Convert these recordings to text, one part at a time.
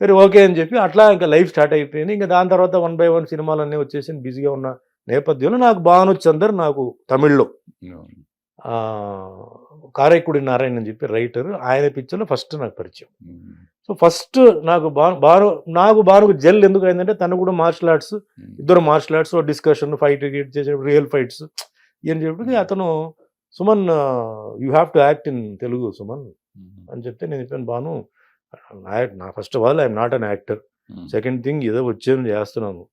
సరే ఓకే అని చెప్పి అట్లా ఇంకా లైఫ్ స్టార్ట్ అయిపోయింది. ఇంకా దాని తర్వాత 1 బై 1 సినిమాలన్నీ వచ్చేసి బిజీగా ఉన్న నేపథ్యంలో నాకు భాను చందర్ నాకు తమిళ్లో అవును. కారైక్కుడి నారాయణ అని చెప్పి రైటర్, ఆయన పిక్చర్లో ఫస్ట్ నాకు పరిచయం. ఉమ్. సో ఫస్ట్ నాకు భానుకు జెల్ ఎందుకు అయిందంటే తను కూడా మార్షల్ ఆర్ట్స్, ఇద్దరు మార్షల్ ఆర్ట్స్ డిస్కషన్ ఫైట్ చేసే రియల్ ఫైట్స్ అని చెప్పి అతను Suman you have to act in Telugu Suman అని చెప్తే నేను చెప్పాను భాను నా first of all I'm not an actor, second thing ఏదో వచ్చేది చేస్తున్నాను,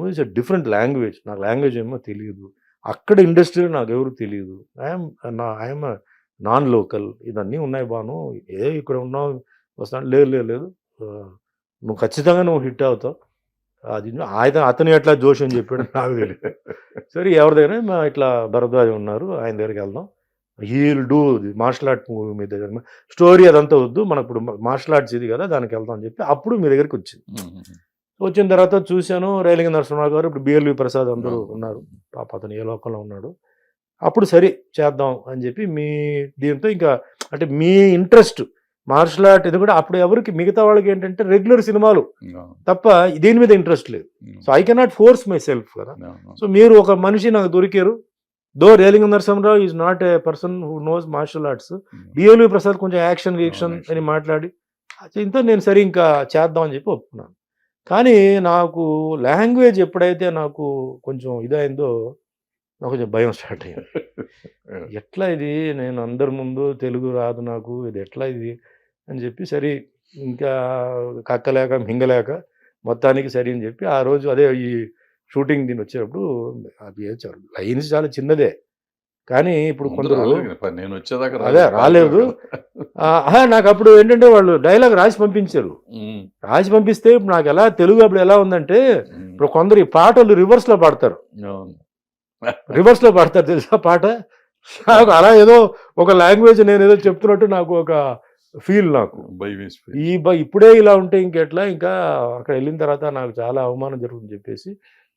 ఇట్స్ డిఫరెంట్ లాంగ్వేజ్, నాకు లాంగ్వేజ్ ఏమో తెలియదు, అక్కడ ఇండస్ట్రీలో నాకు ఎవరు తెలియదు, ఐఎమ్ నాన్ లోకల్, ఇవన్నీ ఉన్నాయి భాను, ఇక్కడ ఉన్నావు వస్తాను, లేదు నువ్వు ఖచ్చితంగా నువ్వు హిట్ అవుతావు, అది అతను ఎట్లా జోష్ అని చెప్పాడు నాకు తెలియదు. సరే ఎవరి దగ్గర ఇట్లా భరద్వాజ్ ఉన్నారు ఆయన దగ్గరికి వెళ్దాం, he'll do martial art movie మీ దగ్గర, స్టోరీ అదంతా వద్దు మనకు ఇప్పుడు మార్షల్ ఆర్ట్స్ ఇది కదా దానికి వెళ్దాం అని చెప్పి అప్పుడు మీ దగ్గరికి వచ్చింది. వచ్చిన తర్వాత చూశాను రైలింగ నరసింహరావు గారు, ఇప్పుడు బిఎల్వి ప్రసాద్ అందరూ ఉన్నారు, పాప అతను ఏ లోకంలో ఉన్నాడు, అప్పుడు సరే చేద్దాం అని చెప్పి మీ దీంతో ఇంకా అంటే మీ ఇంట్రెస్ట్ మార్షల్ ఆర్ట్ ఇది కూడా అప్పుడు ఎవరికి మిగతా వాళ్ళకి ఏంటంటే రెగ్యులర్ సినిమాలు తప్ప దీని మీద ఇంట్రెస్ట్ లేదు. So I cannot force myself కదా. సో మీరు ఒక మనిషి నాకు దొరికారు, though Relangi Narasimharao is not a person who knows martial arts, BLV Prasad కొంచెం యాక్షన్ అని మాట్లాడి ఇంత నేను సరే ఇంకా చేద్దాం అని చెప్పి ఒప్పుకున్నాను. కానీ నాకు లాంగ్వేజ్ ఎప్పుడైతే నాకు కొంచెం ఇదైందో నాకు కొంచెం భయం స్టార్ట్ అయ్యింది. ఎట్లా ఇది, నేను అందరి ముందు తెలుగు రాదు నాకు, ఇది ఎట్లా ఇది అని చెప్పి సరే ఇంకా కక్కలేక మింగలేక మొత్తానికి సరే అని చెప్పి ఆ రోజు అదే ఈ షూటింగ్ దీన్ని వచ్చేటప్పుడు అది లైన్స్ చాలా చిన్నదే కానీ ఇప్పుడు కొందరు నేను వచ్చేదాకా అదే రాలేదు. నాకు అప్పుడు ఏంటంటే వాళ్ళు డైలాగ్ రాసి పంపించారు, రాసి పంపిస్తే ఇప్పుడు నాకు ఎలా తెలుగు అప్పుడు ఎలా ఉందంటే ఇప్పుడు కొందరు ఈ పాటలు రివర్స్లో పాడతారు, రివర్స్లో పాడతారు తెలుసా పాట, నాకు అలా ఏదో ఒక లాంగ్వేజ్ నేను ఏదో చెప్తున్నట్టు నాకు ఒక ఫీల్, నాకు ఇప్పుడే ఇలా ఉంటే ఇంకెట్లా, ఇంకా అక్కడ వెళ్ళిన తర్వాత నాకు చాలా అవమానం జరుగుతుందని చెప్పేసి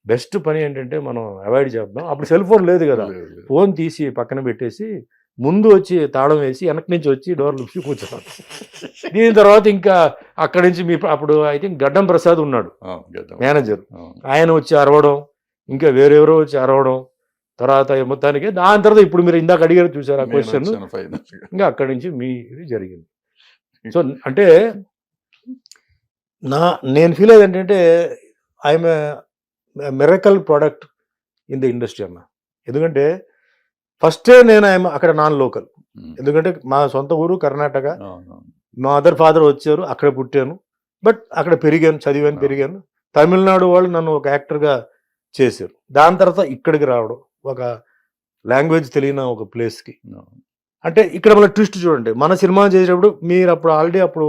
బెస్ట్ పని ఏంటంటే మనం అవాయిడ్ చేద్దాం. అప్పుడు సెల్ ఫోన్ లేదు కదా, ఫోన్ తీసి పక్కన పెట్టేసి ముందు వచ్చి తాళం వేసి వెనక నుంచి వచ్చి డోర్ లుప్సి కూర్చున్నాను. దీని తర్వాత ఇంకా అక్కడి నుంచి అప్పుడు ఐ థింక్ గడ్డం ప్రసాద్ ఉన్నాడు మేనేజర్, ఆయన వచ్చి అరవడం, ఇంకా వేరెవరో వచ్చి అరవడం, తర్వాత మొత్తానికి దాని తర్వాత ఇప్పుడు మీరు ఇందాక అడిగారు చూసారు ఆ క్వశ్చన్, ఇంకా అక్కడి నుంచి మీ ఇది జరిగింది. సో అంటే నేను ఫీల్ అయ్యేది ఏంటంటే I'm miracle product in the industry అన్న. ఎందుకంటే ఫస్టే నేను అక్కడ నాన్ లోకల్, ఎందుకంటే మా సొంత ఊరు కర్ణాటక, మా మదర్ ఫాదర్ వచ్చారు అక్కడ పుట్టాను, బట్ అక్కడ పెరిగాను, చదివాను పెరిగాను. తమిళనాడు వాళ్ళు నన్ను ఒక యాక్టర్గా చేశారు, దాని తర్వాత ఇక్కడికి రావడం ఒక లాంగ్వేజ్ తెలియని ఒక ప్లేస్కి, అంటే ఇక్కడ మన ట్విస్ట్ చూడండి, మన సినిమా చేసేటప్పుడు మీరు అప్పుడు ఆల్రెడీ అప్పుడు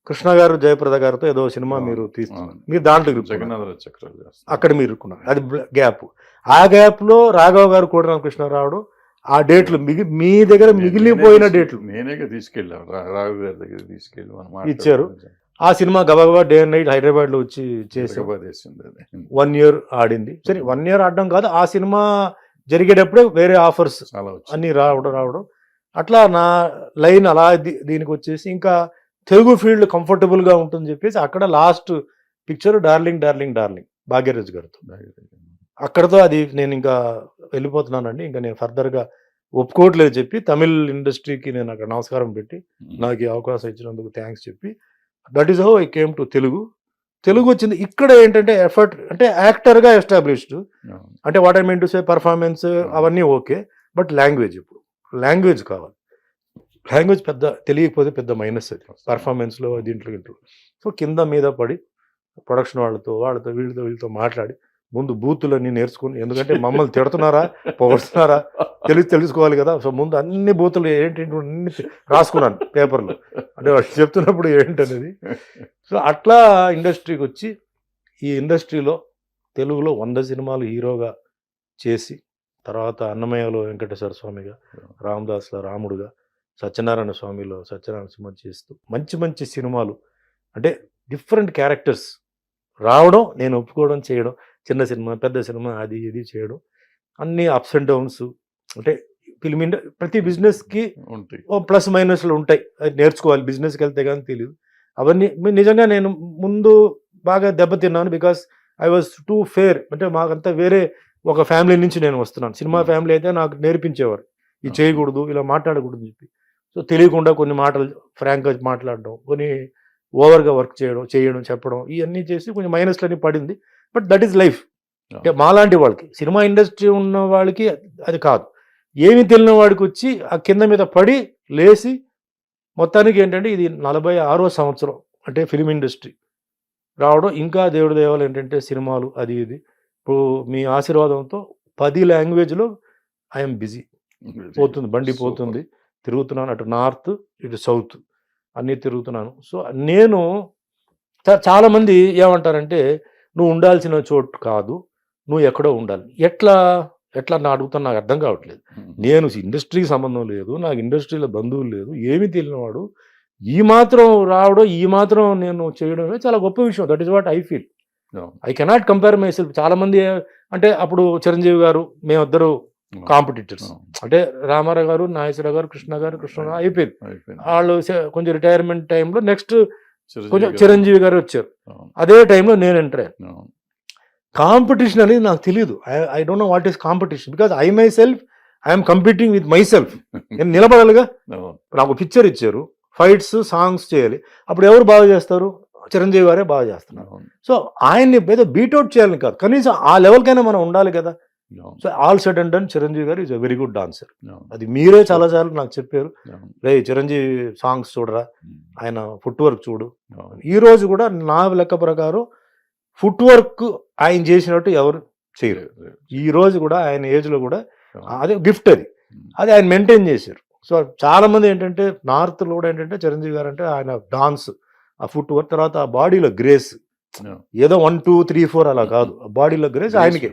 కృష్ణ గారు జయప్రద గారితో ఏదో సినిమా మీరు తీస్తున్నారు, మీరు దాంట్లో అక్కడ మీరు ఇరుక్కున్నారు, అది గ్యాప్. ఆ గ్యాప్లో రాఘవ గారు కూడా కృష్ణ రావడం, ఆ డేట్లు మీ దగ్గర మిగిలిపోయిన డేట్లు నేనే తీసుకెళ్ళాను, రాఘవ గారి దగ్గర తీసుకెళ్ళి ఇచ్చారు. ఆ సినిమా గబగబా డే అండ్ నైట్ హైదరాబాద్లో వచ్చి చేసి 1 year ఆడింది. సరే 1 year ఆడడం కాదు, ఆ సినిమా జరిగేటప్పుడే వేరే ఆఫర్స్ అన్నీ రావడం అట్లా నా లైన్ అలా దీనికి వచ్చేసి ఇంకా తెలుగు ఫీల్డ్ కంఫర్టబుల్గా ఉంటుందని చెప్పేసి అక్కడ last picture darling darling darling Bhagyaraj గారితో, అక్కడతో అది నేను ఇంకా వెళ్ళిపోతున్నానండి, ఇంకా నేను ఫర్దర్గా ఒప్పుకోవట్లేదు చెప్పి తమిళ్ ఇండస్ట్రీకి నేను అక్కడ నమస్కారం పెట్టి నాకు ఈ అవకాశం ఇచ్చినందుకు థ్యాంక్స్ చెప్పి, that is how I came to Telugu వచ్చింది. ఇక్కడ ఏంటంటే ఎఫర్ట్ అంటే యాక్టర్గా ఎస్టాబ్లిష్డ్, అంటే what I mean to say performance అవన్నీ ఓకే, బట్ లాంగ్వేజ్ ఇప్పుడు లాంగ్వేజ్ కావాలి, లాంగ్వేజ్ పెద్ద తెలియకపోతే పెద్ద మైనస్ అది పర్ఫార్మెన్స్లో దీంట్లో. సో కింద మీద పడి ప్రొడక్షన్ వాళ్ళతో వీళ్ళతో మాట్లాడి ముందు బూతులన్నీ నేర్చుకుని, ఎందుకంటే మమ్మల్ని తిడుతున్నారా పొగడుతున్నారా తెలుసుకోవాలి కదా. సో ముందు అన్ని బూతులు ఏంటి అన్ని రాసుకున్నాను పేపర్లో, అంటే వాళ్ళు చెప్తున్నప్పుడు ఏంటనేది. సో అట్లా ఇండస్ట్రీకి వచ్చి ఈ ఇండస్ట్రీలో తెలుగులో 100 సినిమాలు హీరోగా చేసి, తర్వాత అన్నమయ్యలో వెంకటేశ్వర స్వామిగా, రామదాస్లో రాముడుగా, సత్యనారాయణ స్వామిలో సత్యనారాయణ సినిమా చేస్తూ మంచి సినిమాలు, అంటే డిఫరెంట్ క్యారెక్టర్స్ రావడం, నేను ఒప్పుకోవడం, చేయడం, చిన్న సినిమా పెద్ద సినిమా అది ఇది చేయడం, అన్ని అప్స్ అండ్ డౌన్స్, అంటే ఫిల్మ్ ప్రతి బిజినెస్కి ప్లస్ మైనస్లు ఉంటాయి, అది నేర్చుకోవాలి, బిజినెస్కి వెళ్తే కానీ తెలియదు. అవన్నీ నిజంగా నేను ముందు బాగా దెబ్బతిన్నాను. Because I was too fair. అంటే మాకంతా వేరే ఒక ఫ్యామిలీ నుంచి నేను వస్తున్నాను. సినిమా ఫ్యామిలీ అయితే నాకు నేర్పించేవారు ఇది చేయకూడదు, ఇలా మాట్లాడకూడదు చెప్పి. సో తెలియకుండా కొన్ని మాటలు ఫ్రాంక్గా మాట్లాడడం, కొన్ని ఓవర్గా వర్క్ చేయడం చెప్పడం, ఇవన్నీ చేసి కొంచెం మైనస్లన్నీ పడింది. But that is life. అంటే మాలాంటి వాళ్ళకి, సినిమా ఇండస్ట్రీ ఉన్న వాళ్ళకి అది కాదు. ఏమి తెలియని వాడికి వచ్చి ఆ కింద మీద పడి లేచి మొత్తానికి ఏంటంటే ఇది 46వ సంవత్సరం అంటే ఫిలిం ఇండస్ట్రీ రావడం. ఇంకా దేవుడి దేవాలు ఏంటంటే సినిమాలు అది ఇది. ఇప్పుడు మీ ఆశీర్వాదంతో 10 లాంగ్వేజ్లో ఐఎమ్ బిజీ. పోతుంది, బండి పోతుంది, తిరుగుతున్నాను. అటు నార్త్ ఇటు సౌత్ అన్నీ తిరుగుతున్నాను. సో నేను చాలామంది ఏమంటారంటే నువ్వు ఉండాల్సిన చోటు కాదు, నువ్వు ఎక్కడో ఉండాలి. ఎట్లా నా అడుగుతాను, నాకు అర్థం కావట్లేదు. నేను ఇండస్ట్రీకి సంబంధం లేదు, నాకు ఇండస్ట్రీలో బంధువులు లేదు, ఏమీ తెలియనివాడు ఈ మాత్రం రావడం, ఈ మాత్రం నేను చేయడం చాలా గొప్ప విషయం. That is what I feel. I cannot compare my self. చాలామంది అంటే అప్పుడు చిరంజీవి గారు మేమిద్దరు కాంపిటీటర్స్. అంటే రామారావు గారు, నాగేశ్వరరావు గారు, కృష్ణ అయిపోయింది. వాళ్ళు కొంచెం రిటైర్మెంట్ టైంలో నెక్స్ట్ కొంచెం చిరంజీవి గారు వచ్చారు. అదే టైంలో నేను ఎంటర్ అయ్యాను. కాంపిటీషన్ అనేది నాకు తెలియదు. I don't know what is competition. Because I my self I'm competing with my self. నేను నిలబడాలిగా. నాకు పిక్చర్ ఇచ్చారు, ఫైట్స్ సాంగ్స్ చేయాలి. అప్పుడు ఎవరు బాగా చేస్తారు? చిరంజీవి గారే బాగా చేస్తున్నారు. సో ఆయన్ని ఏదో బీట్అవుట్ చేయాలని కాదు, కనీసం ఆ లెవెల్కైనా మనం ఉండాలి కదా. So all said and done Chiranjeevi garu is a very good dancer. అది మీరే చాలాసార్లు నాకు చెప్పారు, రే చిరంజీవి సాంగ్స్ చూడరా, ఆయన ఫుట్ వర్క్ చూడు. ఈ రోజు కూడా నా లెక్క ప్రకారం ఫుట్ వర్క్ ఆయన చేసినట్టు ఎవరు చేయరు. ఈ రోజు కూడా ఆయన ఏజ్లో కూడా అదే గిఫ్ట్, అది ఆయన మెయింటైన్ చేశారు. సో చాలా మంది ఏంటంటే నార్త్లో కూడా ఏంటంటే చిరంజీవి గారు అంటే ఆయన డాన్స్, ఆ ఫుట్ వర్క్, తర్వాత ఆ బాడీలో గ్రేస్, ఏదో 1, 2, 3, 4 అలా కాదు, బాడీలో గ్రేస్ ఆయనకి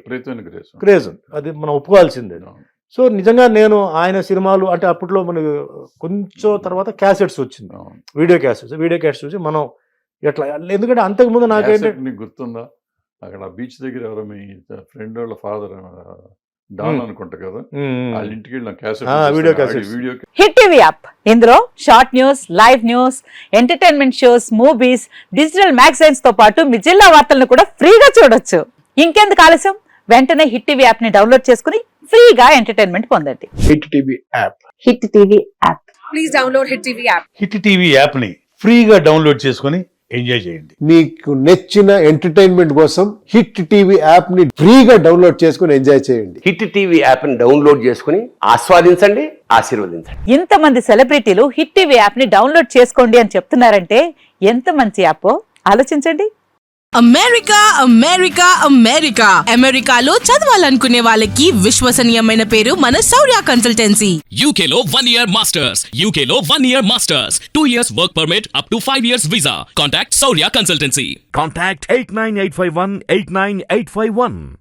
క్రేజ్, అది మనం ఒప్పుకోవాల్సిందే. సో నిజంగా నేను ఆయన సినిమాలు అంటే అప్పట్లో మనకి కొంచెం తర్వాత క్యాసెట్స్ వచ్చింది, వీడియో క్యాసెట్స్ వచ్చి మనం ఎట్లా, ఎందుకంటే అంతకుముందు నాకేంటే గుర్తుందా, అక్కడ బీచ్ దగ్గర ఎవరో మీ ఫ్రెండ్ వాళ్ళ ఫాదర్ డాన్ అనుకుంటా కదా, వాళ్ళ ఇంటికి video cassette. Hit TV app, ఇందులో short news, live news, entertainment shows, movies, digital magazines తో పాటు మీ జిల్లా వార్తలను కూడా ఫ్రీగా చూడొచ్చు. ఇంకెందుకు ఆలస్యం, వెంటనే హిట్ టీవీ యాప్ ని డౌన్లోడ్ చేసుకుని ఫ్రీగా ఎంటర్టైన్మెంట్ పొందండి. Hit TV app, hit TV app, please download hit TV app. Hit TV app ని ఫ్రీగా డౌన్లోడ్ చేసుకుని ఎంజాయ్ చేయండి. మీకు నచ్చిన ఎంటర్టైన్మెంట్ కోసం హిట్ టీవీ యాప్ ని ఫ్రీగా డౌన్లోడ్ చేసుకుని ఎంజాయ్ చేయండి. హిట్ టీవీ యాప్ ని డౌన్లోడ్ చేసుకుని ఆస్వాదించండి, ఆశీర్వదించండి. ఇంతమంది సెలబ్రిటీలు హిట్ టీవీ యాప్ ని డౌన్లోడ్ చేసుకోండి అని చెప్తున్నారంటే ఎంత మంచి యాప్ ఆలోచించండి. అమెరికాలో చదవాలనుకునే వాళ్ళకి విశ్వసనీయమైన పేరు మన శౌర్య కన్సల్టెన్సీ. UK లో 1 year masters, UK లో 1 year masters, 2 years work permit up to 5 years visa. Contact Saurya Consultancy. Contact 89851 89851.